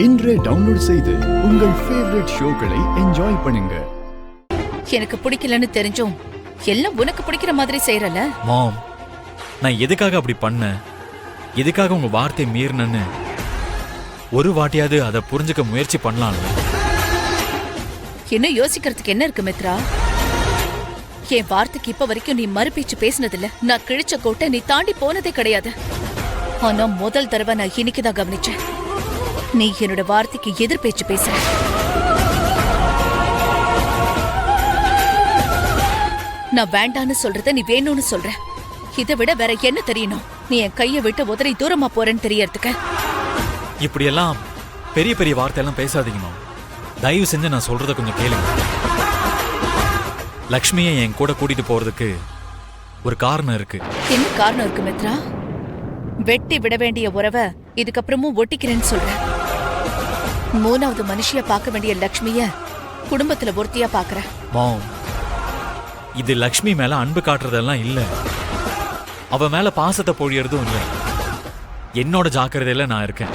இன்றே டவுன்லோட் செய்து உங்கள் ஃபேவரட் ஷோக்களை என்ஜாய் பண்ணுங்க. எனக்கு பிடிக்கலன்னு தெரிஞ்சும் எல்லாம் உனக்கு பிடிக்கிற மாதிரி செய்யறல. மாம், நான் எதுக்காக அப்படி பண்ணேன், எதுக்காக உங்க வார்த்தை மீறினேன்னு ஒரு வாட்டியாவது அதை புரிஞ்சுக்க முயற்சி பண்ணலாம்ல. இன்னும் யோசிக்கிறதுக்கு என்ன இருக்கு மித்ரா? என் வார்த்தைக்கு இப்ப வரைக்கும் நீ மறுபேச்சு பேசினதில்ல. நான் கிழிச்ச கோட்டை நீ தாண்டி போனதே கிடையாது. ஆனா முதல் தடவை நான் இன்னைக்குதான் கவனிச்சேன், நீ என்னோட வார்த்தைக்கு எதிர் பேச்சு பேசுற. நான் வேண்டான்னு சொல்றத நீ வேணும்னு சொல்ற. இதை விட வேற என்ன தெரியணும்? நீ என் கையை விட்டு உதறி தூரமா போறேன்னு தெரியறதுக்கு. இப்படியெல்லாம் பெரிய பெரிய வார்த்தையெல்லாம் பேசாதீங்கம்மா. தயவு செஞ்சு நான் சொல்றத கொஞ்சம் கேளுங்க. லக்ஷ்மியை என் கூட கூட்டிட்டு போறதுக்கு ஒரு காரணம் இருக்கு. என்ன காரணம் இருக்கு மித்ரா? வெட்டி விட வேண்டிய உறவை இதுக்கப்புறமும் ஒட்டிக்கிறேன்னு சொல்ற. மூணாவது மனுஷியா பார்க்க வேண்டிய லக்ஷ்மிய குடும்பத்துல ஒருத்தியா பாக்குற. மாம், இது லக்ஷ்மி மேல அன்பு காட்டுறதெல்லாம் இல்ல, அவ மேல பாசத்தை பொழியறதும் இல்ல. என்னோட ஜாக்கிரதையில நான் இருக்கேன்.